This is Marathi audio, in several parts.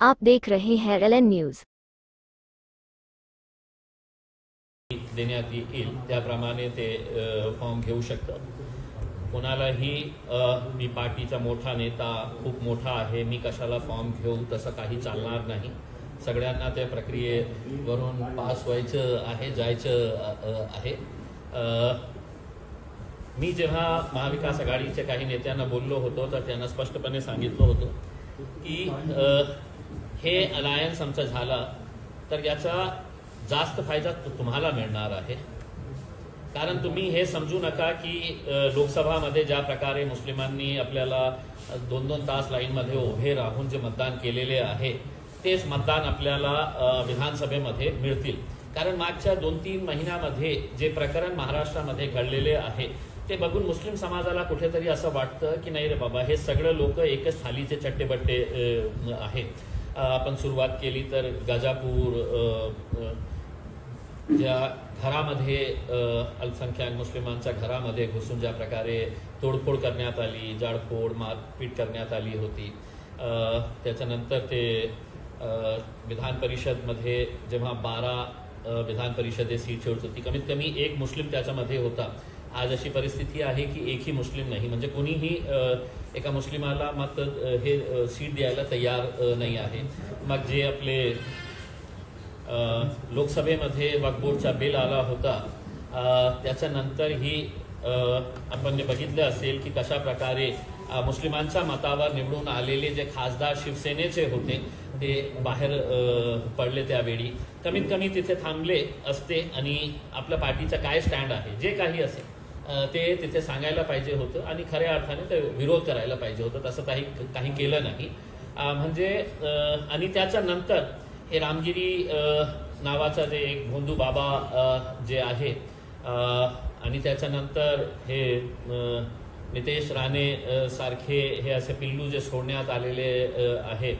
आप देख रहे हैं LN न्यूज। देण्यात येईल त्याप्रमाणे ते फॉर्म घेऊ शकतात। कोणालाही मी पार्टीचा मोठा नेता खूप मोठा आहे मी कशाला फॉर्म घेऊ तसं काही चालणार नाही। सगळ्यांना त्या प्रक्रियेवरून पास व्हायचं आहे, जायचं आहे। मी जेव्हा महाविकास आघाडीच्या काही नेत्यांना बोललो होतो तर त्यांना स्पष्टपणे सांगितलं होतं की हे अलायन्स आमचं झाला तर याचा जास्त फायदा तुम्हाला मिळणार आहे। कारण तुम्ही हे समजू नका की लोकसभामध्ये ज्या प्रकारे मुस्लिमांनी आपल्याला 2-2 तास लाईनमध्ये उभे राहून जे मतदान केलेले आहे तेच मतदान आपल्याला विधानसभेमध्ये मिळतील। कारण मागच्या 2-3 महिन्यामध्ये जे प्रकरण महाराष्ट्रामध्ये घडलेले आहे ते बघून मुस्लिम समाजाला कुठेतरी असं वाटतं की नाही रे बाबा हे सगळे लोक एकच थालीचे चट्टेबट्टे आहे। आपण सुरुवात केली तर गाजापूर ज्या घरामध्ये अल्पसंख्याक मुस्लिमांच्या घरामध्ये घुसून ज्या प्रकारे तोडफोड करण्यात आली, जाळपोळ मारपीट करण्यात आली होती, त्याच्यानंतर ते विधान परिषदमध्ये जेव्हा 12 विधान परिषदे सीट होती कमीत कमी एक मुस्लिम त्याच्यामध्ये होता। आज अशी परिस्थिती आहे की एकही मुस्लिम नाही, म्हणजे कोणीही एका मुस्लिमाला मत हे सीट द्यायला तयार नाही आहे। मग जे आपले लोकसभेमध्ये वक्फ बोर्डचा बिल आला होता त्याच्यानंतरही आपण बघितलं असेल की कशा प्रकारे मुस्लिमांच्या मतावर निवडून आलेले जे खासदार शिवसेनेचे होते ते बाहेर पडले। त्यावेळी कमीत कमी तिथे थांबले असते आणि आपल्या पार्टीचा काय स्टँड आहे जे काही असेल ते तिथे सांगायला पाहिजे होतं आणि खऱ्या अर्थाने ते विरोध करायला पाहिजे होतं। तसं काही केलं नाही। म्हणजे आणि त्याच्यानंतर हे रामगिरी नावाचा जे एक भोंदू बाबा जे आहे आणि त्याच्यानंतर हे नितेश राणे सारखे हे असे पिल्लू जे सोडण्यात आलेले आहे,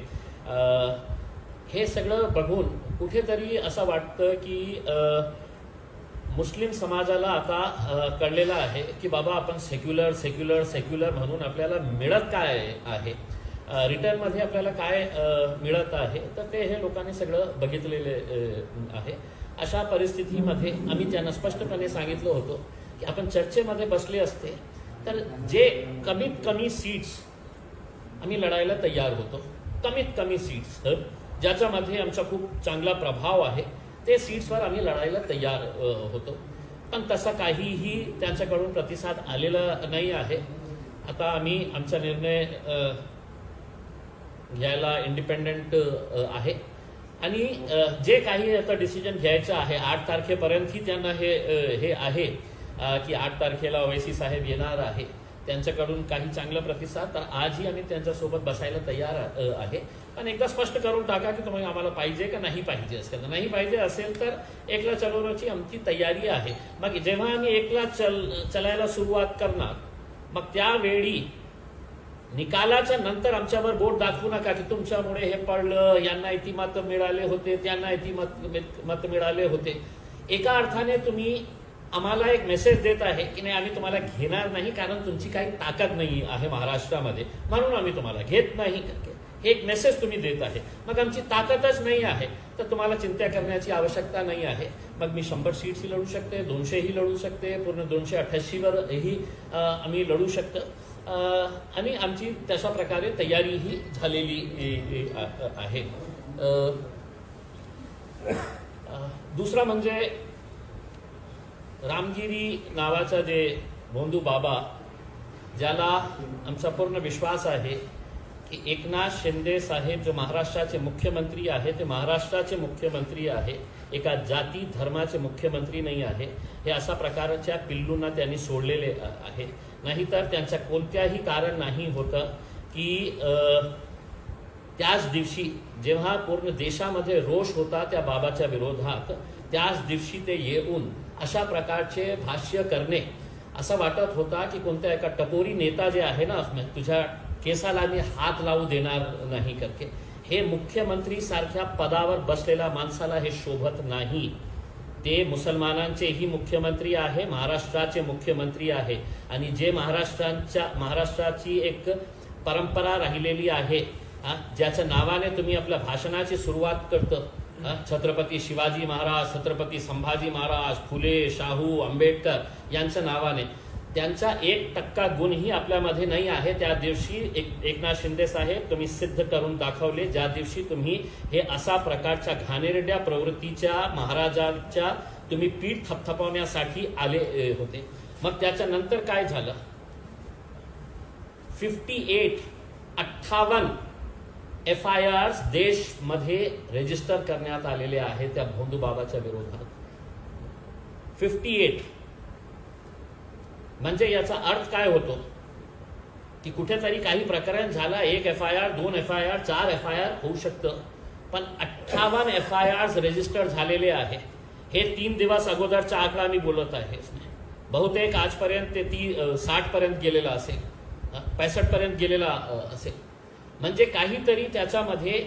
हे सगळं बघून कुठेतरी असं वाटतं की मुस्लिम समाजाला आता कळलेलं आहे की बाबा आपण सेक्युलर म्हणून आपल्याला मिळत काय आहे, रिटर्नमध्ये आपल्याला काय मिळत आहे, तर ते हे लोकांनी सगळं बघितलेले आहे। अशा परिस्थितीमध्ये आम्ही त्यांना स्पष्टपणे सांगितलं होतं की आपण चर्चेमध्ये बसले असते तर जे कमीत कमी सीट्स आम्ही लढायला तयार होतो, कमीत कमी सीट्स ज्याच्यामध्ये आमचा खूप चांगला प्रभाव आहे ते सीट्सवर आम्ही लढायला तयार होतो। पण तसा काहीही त्यांच्याकडून प्रतिसाद आलेला नाही आहे। आता आम्ही आमचा निर्णय घ्यायला इंडिपेंडंट आहे आणि जे काही आता डिसिजन घ्यायचं आहे 8 तारखेपर्यंतही त्यांना हे आहे की 8 तारखेला ओवैसी साहेब येणार आहे, त्यांच्याकडून काही चांगला प्रतिसाद तर आजही आम्ही त्यांच्यासोबत बसायला तयार आहे। पण एकदा स्पष्ट करून टाका की तुम्ही आम्हाला पाहिजे का नाही पाहिजे असेल, तर नाही पाहिजे असेल तर एकला चलवण्याची आमची तयारी आहे। मग जेव्हा आम्ही एकला चलायला सुरुवात करणार मग त्यावेळी निकालाच्या नंतर आमच्यावर बोट दाखवू नका की तुमच्यामुळे हे पडलं, यांना इतकी मत मिळाले होते, त्यांना इतकी मत मिळाले होते। एका अर्थाने तुम्ही आम्हाला एक मेसेज देत आहे की नाही आम्ही तुम्हाला घेणार नाही कारण तुमची काही ताकद नाही आहे महाराष्ट्रामध्ये म्हणून आम्ही तुम्हाला घेत नाही, हे एक मेसेज तुम्ही देत आहे। मग आमची ताकदच नाही आहे तर तुम्हाला चिंता करण्याची आवश्यकता नाही आहे। मग मी 100 सीट्सही लढू शकते, 200ही लढू शकते, पूर्ण 288वरही आम्ही लढू शकतो आणि आमची तशा प्रकारे तयारीही झालेली आहे। दुसरा म्हणजे रामगिरी नावाचा जे भोंदू बाबा ज्याला आमचा पूर्ण विश्वास आहे की एकनाथ शिंदे साहेब जो महाराष्ट्राचे मुख्यमंत्री आहे ते महाराष्ट्राचे मुख्यमंत्री आहे, एका जाती धर्माचे मुख्यमंत्री नाही आहे। हे अशा प्रकारच्या पिल्लूंना त्यांनी सोडलेले आहे, नाहीतर त्यांचं कोणत्याही कारण नाही होतं की त्याच दिवशी जेव्हा पूर्ण देशामध्ये रोष होता त्या बाबाच्या विरोधात त्याच दिवशी ते येऊन अशा प्रकारचे भाष्य करणे असं वाटत होता की कोणत्या एका टपोरी नेता जे आहे ना तुझ्या केसाला मी हात लावू देणार नाही करके, हे मुख्यमंत्री सारख्या पदावर बसलेल्या माणसाला हे शोभत नाही। ते मुसलमानांचेही मुख्यमंत्री आहे, महाराष्ट्राचे मुख्यमंत्री आहे आणि जे महाराष्ट्राची एक परंपरा राहिलेली आहे ज्याच्या नावाने तुम्ही आपल्या भाषणाची सुरुवात करतो, छत्रपती शिवाजी महाराज, छत्रपती संभाजी महाराज, फुले, शाहू, आंबेडकर यांच्या नावाने, त्यांचा 1% गुणही आपल्यामध्ये नाही आहे. त्या दिवशी एकनाथ शिंदे साहेब तुम्ही सिद्ध करून दाखवले, ज्या दिवशी तुम्ही हे असा प्रकारच्या घाणेरड्या प्रवृत्तीच्या महाराजांच्या तुम्ही पीठ थपथपवण्यासाठी आले होते. मग त्याच्यानंतर काय झालं? 58 FIRs देशमध्ये रजिस्टर करण्यात आलेले आहेत त्या भोंदूबाबाच्या विरोधात. 58 म्हणजे याचा अर्थ काय होतो की कुठेतरी काही प्रकरण झाला, 1 FIR, 2 FIR, 4 FIR होऊ शकतं, पण 58 FIRs रजिस्टर झालेले आहे. हे 3 दिवस अगोदरचा आकडा मी बोलत आहे. बहुतेक आजपर्यंत ते 60 पर्यंत गेलेला असेल, 65 पर्यंत गेलेला असेल. म्हणजे काहीतरी त्याच्यामध्ये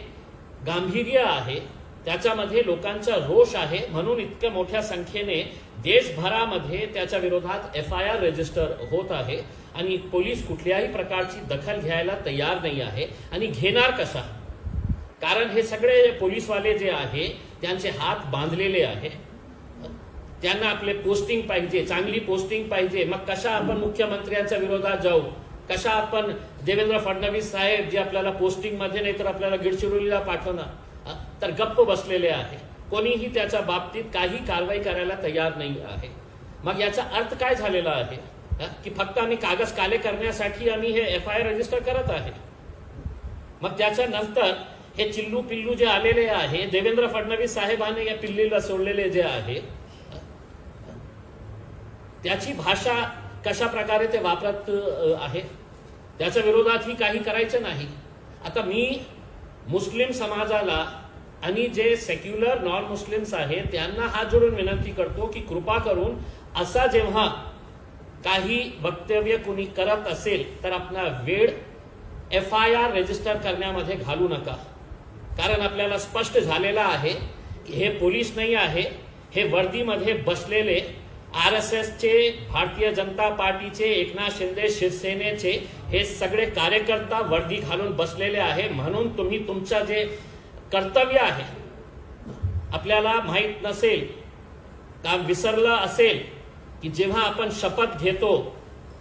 गांभीर्य आहे, त्याच्यामध्ये लोकांचा रोष आहे, म्हणून इतक्या मोठ्या संख्येने देशभरामध्ये त्याच्या विरोधात FIR रजिस्टर होत आहे आणि पोलीस कुठल्याही प्रकारची दखल घ्यायला तयार नाही आहे. आणि घेणार कशा? कारण हे सगळे पोलीसवाले जे आहे त्यांचे हात बांधलेले आहे, त्यांना आपले पोस्टिंग पाहिजे, चांगली पोस्टिंग पाहिजे. मग कशा आपण मुख्यमंत्र्यांच्या विरोधात जाऊ? कशा आपण देवेंद्र फडणवीस साहेब जे आपल्याला पोस्टिंग मध्ये नाही तर आपल्याला गडचिरोलीला पाठवणार, तर गप्प बसलेले आहे. कोणीही त्याच्या बाबतीत काही कारवाई करायला तयार नाही आहे. मग याचा अर्थ काय झालेला आहे की फक्त आम्ही कागद काले करण्यासाठी आम्ही हे FIR रजिस्टर करत आहे. मग त्याच्यानंतर हे चिल्लू पिल्लू जे आलेले आहे, देवेंद्र फडणवीस साहेबांनी या पिल्लीला सोडलेले जे आहे, त्याची भाषा कशा प्रकारे ते वापरत आहे, त्याच्या विरोधातही काही करायचं नाही. आता मी मुस्लिम समाजाला आणि जे सेक्युलर नॉन मुस्लिम्स आहेत त्यांना हात जोडून विनंती करतो की कृपा करून असा जेव्हा काही वक्तव्य कुणी करत असेल तर आपला वेळ FIR रजिस्टर करण्यामध्ये घालू नका. कारण आपल्याला स्पष्ट झालेला आहे की हे पोलीस नाही आहे, हे वर्दीमध्ये बसलेले RSSचे, भारतीय जनता पार्टीचे, एकनाथ शिंदे शिवसेनेचे हे सगळे कार्यकर्ता वर्दी घालून बसलेले आहे. म्हणून तुम्ही तुमचं जे कर्तव्य आहे, आपल्याला माहित नसेल का विसरलं असेल की जेव्हा आपण शपथ घेतो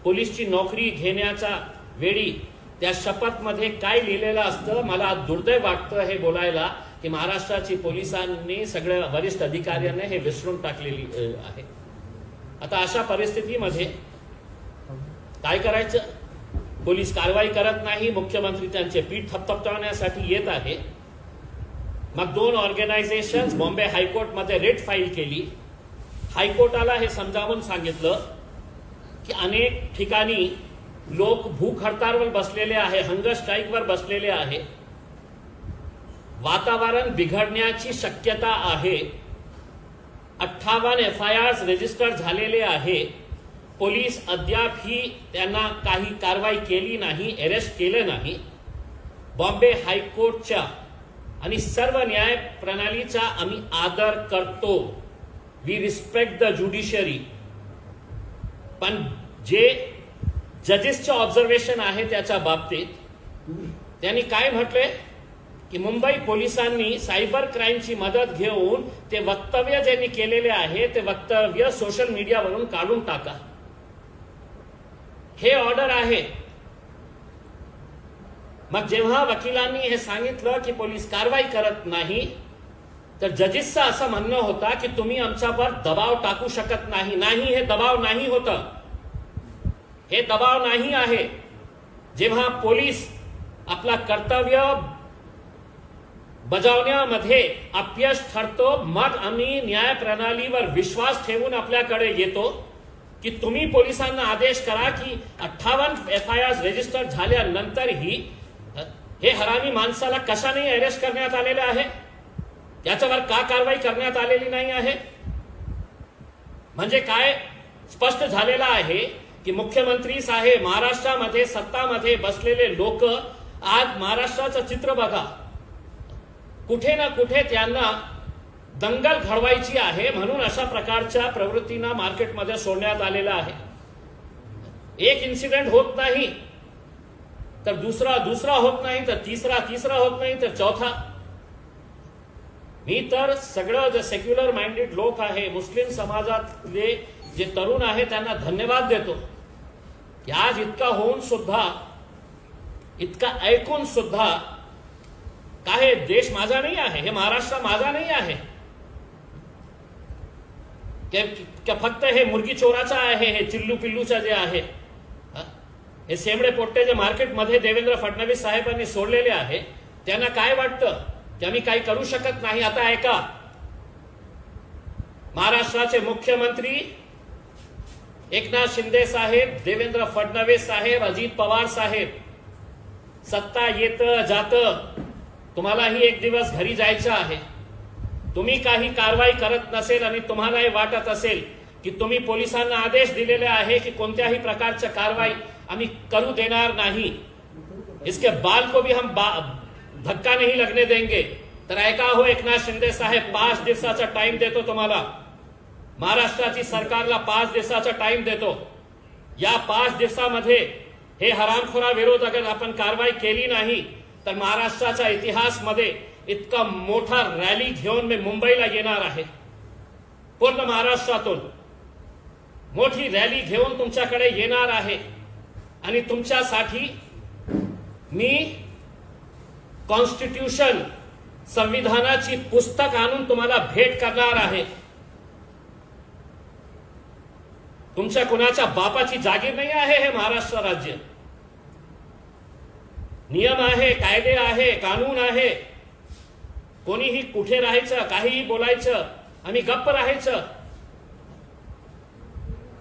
पोलीसची नोकरी घेण्याच्या वेळी, त्या शपथमध्ये काय लिहिलेलं असतं. मला दुर्दैव वाटतं हे बोलायला की महाराष्ट्राची पोलिसांनी, सगळ्या वरिष्ठ अधिकाऱ्यांनी हे विसरून टाकलेली आहे. आता अशा परिस्थितीमध्ये काय करायचं? पोलीस कारवाई करत नाही, मुख्यमंत्री त्यांचे पीठ थपथपवण्यासाठी येत आहे. मग 2 ऑर्गनायझेशन्स बॉम्बे हायकोर्टमध्ये रेट फाईल केली. हायकोर्टाला हे समजावून सांगितलं की अनेक ठिकाणी लोक भूक हडताळवर बसलेले आहे, हंगर स्ट्राईकवर बसलेले आहे, वातावरण बिघडण्याची शक्यता आहे. 58 FIRs रजिस्टर झालेले आहे. पोलीस अद्यापही त्यांना काही कारवाई केली नाही, अरेस्ट केले नाही. बॉम्बे हायकोर्टच्या आणि सर्व न्याय प्रणालीचा आम्ही आदर करतो. We respect the judiciary. पण जे जजेसचे ऑब्झर्वेशन आहे त्याच्या बाबतीत त्यांनी काय म्हटले की मुंबई पोलिसांनी सायबर क्राईमची मदत घेऊन ते वक्तव्य ज्यांनी केलेले आहे ते वक्तव्य सोशल मीडियावरून काढून टाका. हे ऑर्डर आहे. मग जेव्हा वकिलांनी हे सांगितलं की पोलीस कारवाई करत नाही, तर जजेसचं असं म्हणणं होतं की तुम्ही आमच्यावर दबाव टाकू शकत नाही. नाही, हे दबाव नाही होतं, हे दबाव नाही आहे. जेव्हा पोलीस आपला कर्तव्य बजावण्यामध्ये अपयश ठरतो, मग आम्ही न्याय प्रणालीवर विश्वास ठेवून आपल्याकडे येतो की तुम्ही पोलिसांना आदेश करा की 58 FIRs रजिस्टर झाल्यानंतरही हे हरामी माणसाला कशाने अरेस्ट करण्यात आलेले आहे, याच्यावर का कारवाई करण्यात आलेली नाही आहे. म्हणजे काय स्पष्ट झालेलं आहे की मुख्यमंत्री साहेब, महाराष्ट्रामध्ये सत्तामध्ये बसलेले लोक, आज महाराष्ट्राचं चित्र बघा, कुठे ना कुठे त्यांना दंगल घडवायची आहे, म्हणून अशा प्रकारच्या प्रवृत्तींना मार्केटमध्ये सोडण्यात आलेला आहे. एक इन्सिडेंट होत नाही, तर दुसरा होत नाही, तर तिसरा होत नाही, तर चौथा. मी तर सगळं जे सेक्युलर माइंडेड लोक आहे, मुस्लिम समाजातले जे तरुण आहे, त्यांना धन्यवाद देतो की आज इतका होऊन सुद्धा, इतका ऐकून सुद्धा, काय देश माझा नाही आहे, हे महाराष्ट्र माझा नाही आहे, फक्त हे मुर्गी चोराचा आहे, हे चिल्लू पिल्लूचा जे आहे, हे सेमडे पोट्टे जे मार्केटमध्ये देवेंद्र फडणवीस साहेबांनी सोडलेले आहे, त्यांना काय वाटतं की आम्ही काही करू शकत नाही. आता ऐका, महाराष्ट्राचे मुख्यमंत्री एकनाथ शिंदे साहेब, देवेंद्र फडणवीस साहेब, अजित पवार साहेब, सत्ता येतं जातं, तुम्हालाही एक दिवस घरी जायचं आहे. तुम्ही काही कारवाई करत नसेल आणि तुम्हालाही वाटत असेल की तुम्ही पोलिसांना आदेश दिलेले आहे की कोणत्याही प्रकारच्या कारवाई आम्ही करू देणार नाही, इसके बाल को भी हम धक्का नहीं लगने देंगे, तर ऐका हो एकनाथ शिंदे साहेब, 5 दिवसाचा टाइम देतो तुम्हाला. महाराष्ट्राची सरकारला 5 दिवसाचा टाइम देतो. या 5 दिवसामध्ये हे हरामखोरा विरोध अगर आपण कारवाई केली नाही तर महाराष्ट्राच्या इतिहासमध्ये इतका मोठा रॅली घेऊन मी मुंबईला येणार आहे. पूर्ण महाराष्ट्रातून मोठी रॅली घेऊन तुमच्याकडे येणार आहे आणि तुमच्यासाठी मी कॉन्स्टिट्यूशन, संविधानाची पुस्तक आणून तुम्हाला भेट करणार आहे. तुमच्या कुणाच्या बापाची जागीर नाही आहे हे महाराष्ट्र राज्य. नियम आहे, कायदे आहे, कानून आहे. कोणीही कुठे राहायचं, काहीही बोलायचं, आम्ही गप्प राहायचं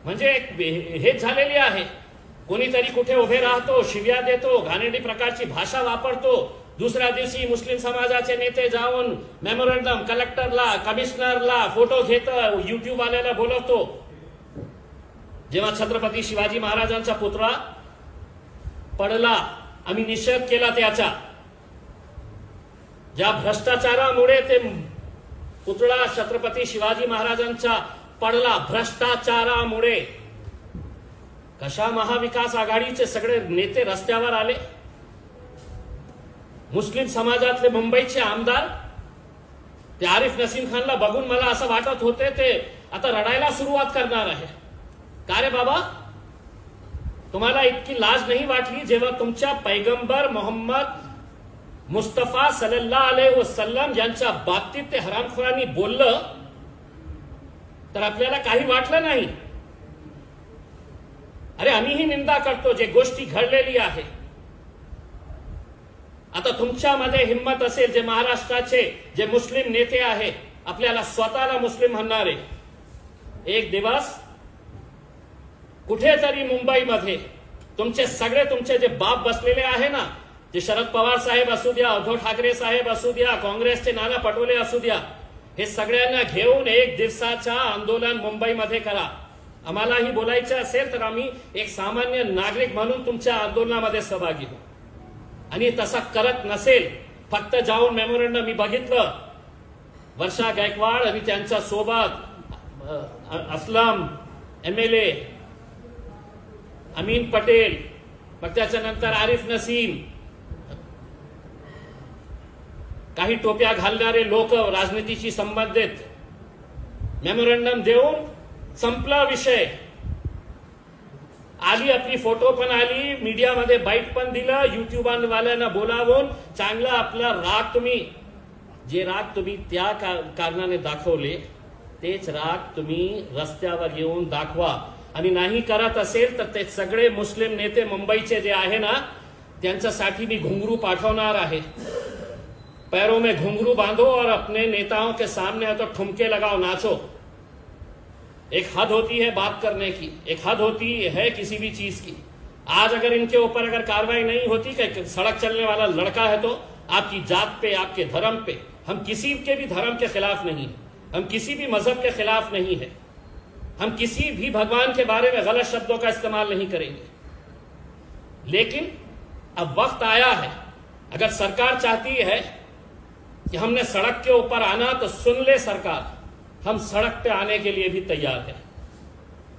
म्हणजे हेच झालेली आहे. कोणीतरी कुठे उभे राहतो, शिव्या देतो, घाणेरडी प्रकारची भाषा वापरतो. दुसऱ्या दिवशी मुस्लिम समाजाचे नेते जाऊन मेमोरंडम कलेक्टरला, कमिशनरला फोटो घेत युट्यूब वाल्याला बोलवतो. जेव्हा छत्रपती शिवाजी महाराजांचा पुतळा पडला, आम्ही निषेध केला त्याचा. ज्या भ्रष्टाचारामुळे ते पुतळा छत्रपती शिवाजी महाराजांचा पडला, भ्रष्टाचारामुळे कशा महाविकास आघाडीचे सगळे नेते रस्त्यावर आले. मुस्लिम समाजातले मुंबईचे आमदार ते आरिफ नसीम खानला बघून मला असं वाटत होते ते आता रडायला सुरुवात करणार आहे. का रे बाबा, तुम्हाला इतकी लाज नाही वाटली जेव्हा तुमच्या पैगंबर मोहम्मद मुस्तफा सल्लल्लाहु अलैहि वसल्लम यांच्या बाबतीत ते हरामखोरांनी बोललं तर आपल्याला काही वाटलं नाही. अरे आम्हीही निंदा करतो जे गोष्टी घडलेली आहे. आता तुमच्यामध्ये हिम्मत असेल, जे महाराष्ट्राचे जे मुस्लिम नेते आहे, आपल्याला स्वतःला मुस्लिम म्हणणारे, एक दिवस कुठेतरी मुंबईमध्ये तुमचे जे बाप बसलेले आहे ना, जे शरद पवार साहेब असू द्या, उद्धव ठाकरे साहेब असू द्या, काँग्रेसचे नाना पटोले असू द्या, हे सगळ्यांना घेऊन एक दिवसाचा आंदोलन मुंबईमध्ये करा. आम्हालाही बोलायचं असेल तर आम्ही एक सामान्य नागरिक म्हणून तुमच्या आंदोलनामध्ये सहभागी होऊ. आणि तसा करत नसेल, फक्त जाऊन मेमोरंडम, मी बघितलं वर्षा गायकवाड आणि त्यांच्या सोबत असलम MLA, अमीन पटेल, मग त्याच्यानंतर आरिफ नसीम, काही टोप्या घालणारे लोक राजनीतीशी संबंधित, मेमोरंडम देऊन संपला विषय. आली आपली फोटो पण आली, मीडियामध्ये बाईट पण दिलं, युट्यूबवाल्यांना बोलावून चांगला आपला राग तुम्ही त्या कारणाने दाखवले, तेच राग तुम्ही रस्त्यावर येऊन दाखवा. आणि नाही करत असेल तर ते सगळे मुस्लिम नेते मुंबईचे जे आहे ना, त्यांच्यासाठी मी घुंगरू पाठवणार आहे. पैरों में घुंघरू बांधो और अपने नेताओं के सामने तो ठुमके लगाओ, नाचो. एक हद होती है बात करने की, एक हद होती है किसी भी चीज की. आज अगर इनके ऊपर अगर कार्रवाई नहीं होती, कि सड़क चलने वाला लड़का है तो आपकी जात पे, आपके धर्म पे, हम किसी के भी धर्म के खिलाफ नहीं, हम किसी भी मजहब के खिलाफ नहीं है, हम किसी भी भगवान के बारे में गलत शब्दों का इस्तेमाल नहीं करेंगे. लेकिन अब वक्त आया है, अगर सरकार चाहती है कि हमने सड़क के ऊपर आना तो सुन ले सरकार, हम सड़क पे आने के लिए भी तैयार हैं.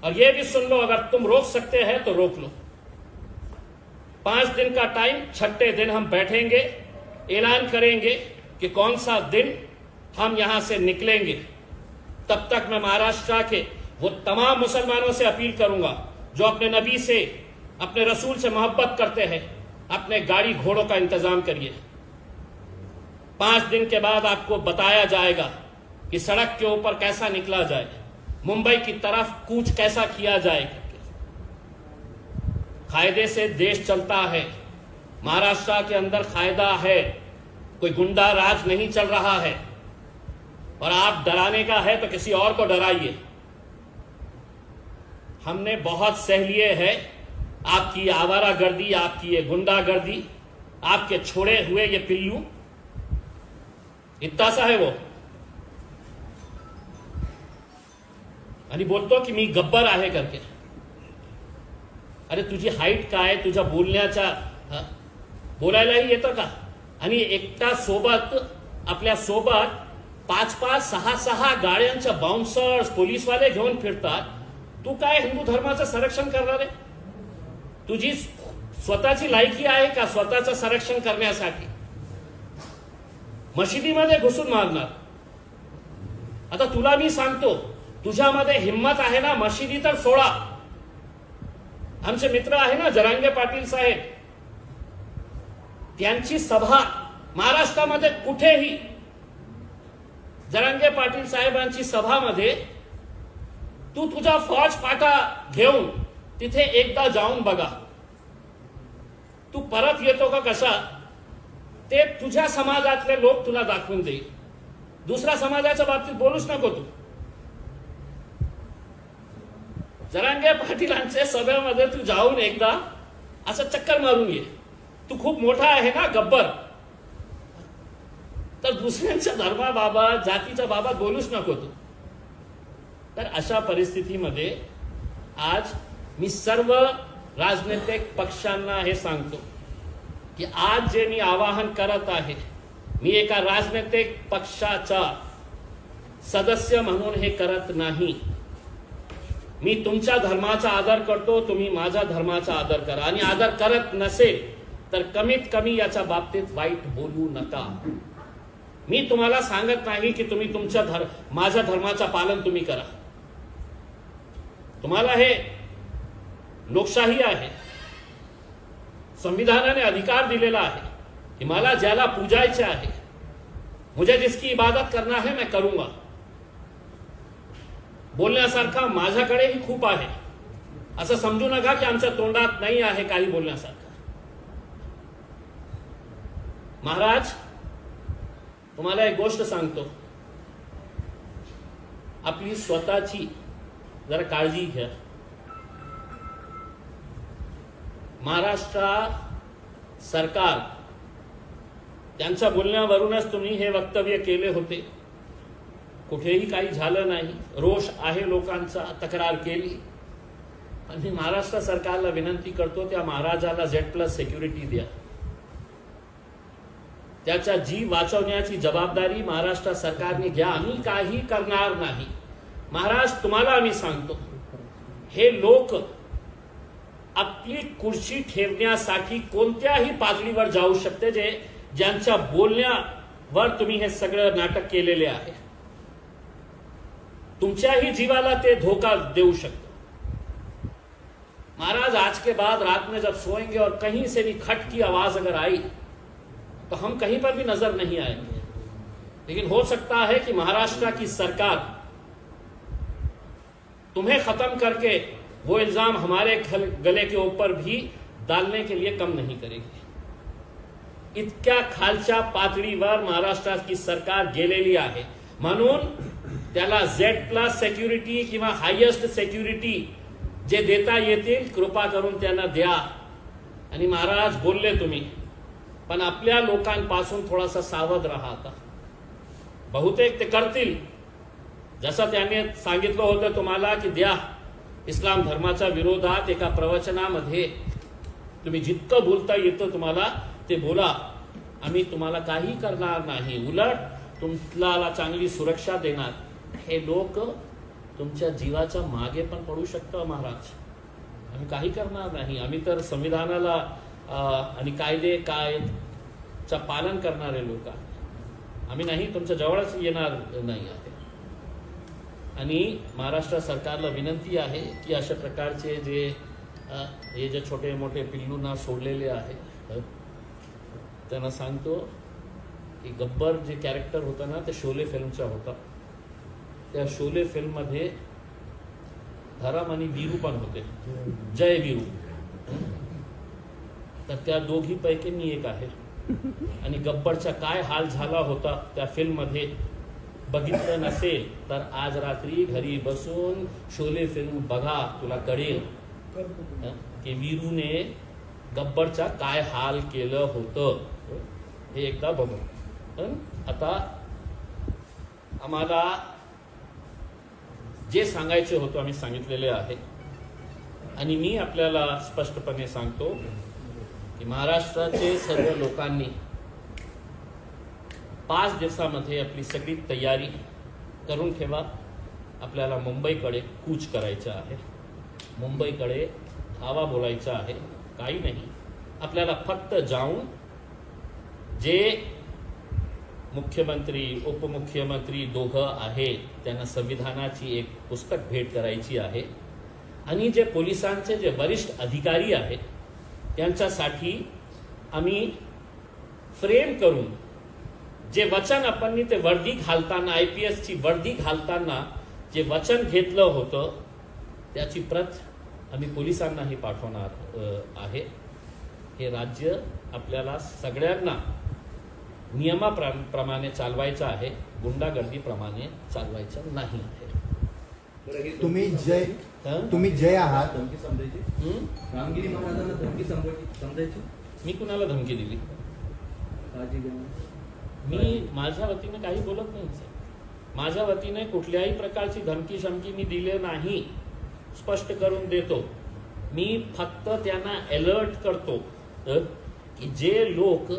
और ये भी सुन लो, अगर तुम रोक सकते हैं तो रोक लो. 5 दिन का टाइम, छठे दिन हम बैठेंगे, ऐलान करेंगे कि कौन सा दिन हम यहां से निकलेंगे। तब तक मैं महाराष्ट्र के वो तमाम मुसलमानों से अपील करूंगा जो अपने नबी से, अपने रसूल से मोहब्बत करते हैं, अपने गाड़ी घोड़ों का इंतजाम करिए। 5 दिन के बाद आपको बताया जाएगा कि सड़क के ऊपर कैसा निकला जाए, मुंबई की तरफ कूच कैसा किया जाए। कायदे से देश चलता है, महाराष्ट्र के अंदर कायदा है, कोई गुंडा राज नहीं चल रहा है। और आप डराने का है तो किसी और को डराइए। हमने बहुत सह लिए है आपकी आवारागर्दी, आपकी ये गुंडागर्दी, आपके छोड़े हुए ये पिल्लू। इतना सा है वो, आणि बोलतो की मी गब्बर आहे करके। अरे तुझी हाईट काय, तुझ्या बोलण्याच्या बोलायलाही येतं का? आणि एकटा सोबत, आपल्या सोबत 5-5, 6-6 गाड्यांच्या बाउन्सर्स, पोलीसवाले घेऊन फिरतात। तू काय हिंदू धर्माचं संरक्षण करणार आहे? तुझी स्वतःची लायकी आहे का स्वतःचं संरक्षण करण्यासाठी? मशिदीमध्ये घुसून मारणार। आता तुला मी सांगतो, तुझ्यामध्ये हिम्मत आहे ना, मशिदी तर सोडा। आमचे मित्र आहे ना जरांगे पाटील साहेब, त्यांची सभा महाराष्ट्रामध्ये कुठेही, जरांगे पाटील साहेबांची सभामध्ये तू तुझा फौज फाटा घेऊन तिथे एकदा जाऊन बघा। तू परत येतो का कसा ते तुझ्या समाजातले लोक तुला दाखवून देईल। दुसऱ्या समाजाच्या बाबतीत बोलूच नको तू। जरांगे पाटीलांच्या सभेमध्ये तू जाऊन एकदा असं चक्कर मारून ये। तू खूप मोठा आहे ना गब्बर, तर दुसऱ्यांच्या धर्माबाबत, जातीच्या बाबत बोलूच नको तू। तर अशा परिस्थितीमध्ये आज मी सर्व राजनैतिक पक्षांना हे सांगतो की आज जे मी आवाहन करत आहे, मी एका राजनैतिक पक्षाचा सदस्य म्हणून हे करत नाही। मी तुमच्या धर्माचा आदर करतो, तुम्ही माझ्या धर्माचा आदर करा। आणि आदर करत नसेल तर कमीत कमी याच्या बाबतीत वाईट बोलू नका। मी तुम्हाला सांगत नाही की तुम्ही तुमच्या माझ्या धर्माचा पालन तुम्ही करा। तुम्हाला हे लोकशाही आहे, संविधानाने अधिकार दिलेला आहे कि मला ज्याला पूजायचे आहे, मुझे जिसकी इबादत करना है मैं करूंगा। बोलण्यासारखा माझ्याकडेही खूप आहे, असं समजू नका की आमच्या तोंडात नाही आहे काही बोलण्यासारखं। महाराज, तुम्हाला एक गोष्ट सांगतो, आपली स्वतःची जरा काळजी घ्या। महाराष्ट्र सरकार, त्यांच्या बोलण्यावरूनच तुम्ही हे वक्तव्य केले होते, कुठेही काही झालं नाही। रोष आहे लोकांचा, तक्रार केली। आणि महाराष्ट्र सरकारला विनंती करतो, त्या महाराजाला Z+ सिक्युरिटी द्या। त्याचा जीव वाचवण्याची जबाबदारी महाराष्ट्र सरकारने घ्या। आम्ही काही करणार नाही। महाराज, तुम्हाला आम्ही सांगतो, हे लोक आपली कुर्सी ठेवण्यासाठी कोणत्याही पातळीवर जाऊ शकते, ज्यांच्या बोलण्यावर तुम्ही हे सगळं नाटक केलेले आहे। तुमच्याही जीवाला ते धोखा देऊ शकते। महाराज, आज के बाद रात में जब सोएंगे और कहीं से भी खट की आवाज अगर आई तो हम कहीं पर भी नजर नहीं आएंगे। लेकिन हो सकता है कि महाराष्ट्र की सरकार तुम्हें खत्म करके वो इल्जाम हमारे गले के ऊपर भी डालने के लिए कम नहीं करेगी। इतक्या खालच्या पातळीवर महाराष्ट्राची सरकार गेलेली आहे। म्हणून त्याला Z+ सिक्युरिटी किंवा हायेस्ट सिक्युरिटी जे देता येतील कृपा करून त्यांना द्या। आणि महाराज, बोलले तुम्ही, पण आपल्या लोकांपासून थोडासा सावध राहा। आता बहुतेक ते करतील, जसं त्यांनी सांगितलं होतं तुम्हाला की द्या। इस्लाम धर्माच्या विरोधात एका प्रवचनामध्ये तुम्ही जितकं बोलता येतं तुम्हाला ते बोला, आम्ही तुम्हाला काही करणार नाही, उलट तुम्हाला चांगली सुरक्षा देणार। हे लोक तुमच्या जीवाच्या मागे पण पडू शकतं महाराज। आम्ही काही करणार नाही, आम्ही तर संविधानाला आणि कायदेचं पालन करणारे लोक आहेत. आम्ही नाही तुमच्या जवळच येणार नाही आहे. आणि महाराष्ट्र सरकारला विनंती आहे की अशा प्रकारचे हे जे छोटे मोठे पिल्लूंना सोडलेले आहे त्यांना सांगतो की गब्बर जे कॅरेक्टर होतं ना ते शोले फिल्मचा होता. त्या शोले फिल्ममध्ये धरम आणि वीरू पण होते, जय वीरू. तर त्या दोघीपैकी मी एक आहे. आणि गब्बरचा काय हाल झाला होता त्या फिल्ममध्ये बघितलं नसेल तर आज रात्री घरी बसून शोले फिल्म बघा, तुला कळेल की वीरूने गब्बरचा काय हाल केलं होतं हे एकदा बघू. आता आम्हाला जे सांगायचे होतं आम्ही सांगितलेले आहे. आणि मी आपल्याला स्पष्टपणे सांगतो की महाराष्ट्राचे सर्व लोकांनी 5 दिवसामध्ये आपली सगळी तयारी करून ठेवा. आपल्याला मुंबईकडे कूच करायचं आहे, मुंबईकडे धावा बोलायचा आहे. काही नाही, आपल्याला फक्त जाऊन जे मुख्यमंत्री उपमुख्यमंत्री दोघं आहे त्यांना संविधानाची एक पुस्तक भेट करायची आहे. आणि जे पोलिसांचे जे वरिष्ठ अधिकारी आहेत त्यांच्यासाठी आम्ही फ्रेम करून जे वचन आपण ते वर्दी घालताना IPS ची वर्दी घालताना जे वचन घेतलं होतं त्याची प्रत आम्ही पोलिसांनाही पाठवणार आहे. हे राज्य आपल्याला सगळ्यांना नियमाप्रमाणे चालवायचं आहे, गुंडागर्दीप्रमाणे चालवायचं नाही आहे. तुम्ही जय आहात. धमकी समजायची, रामगिरी महाराजांना धमकी समजायची. मी कुणाला धमकी दिली? मी माझ्या वतीने काही बोलत नाही. माझ्या वतीने कुठल्याही प्रकारची धमकी शमकी मी दिले नाही, स्पष्ट करून देतो. मी फक्त त्यांना अलर्ट करतो की जे लोक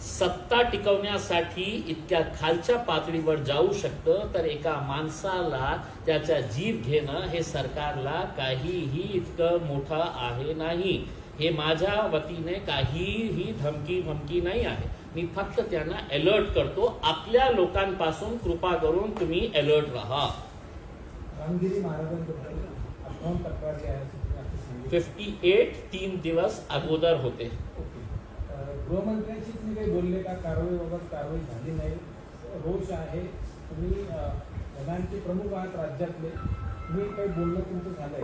सत्ता टिकवण्यासाठी इतक्या खालच्या पातळीवर जाऊ शकतं तर एका माणसाला त्याचा जीव घेणं हे सरकारला काहीही इतकं मोठं आहे नाही. हे माझ्या वतीने काहीही धमकी नाही आहे. मी फक्त त्यांना अलर्ट करतो. आपल्या लोकांपासून कृपा करून तुम्ही अलर्ट राहा. रामगिरी महाराजांबद्दल 58 3 दिवस अगोदर होते. गृहमंत्र्यांशी तुम्ही काही बोलले का? कारवाईबाबत कारवाई झाली नाही, रोष आहे. तुम्ही प्रधानचे प्रमुख आहात राज्यातले, तुम्ही काही बोलणं तुमचं झालंय?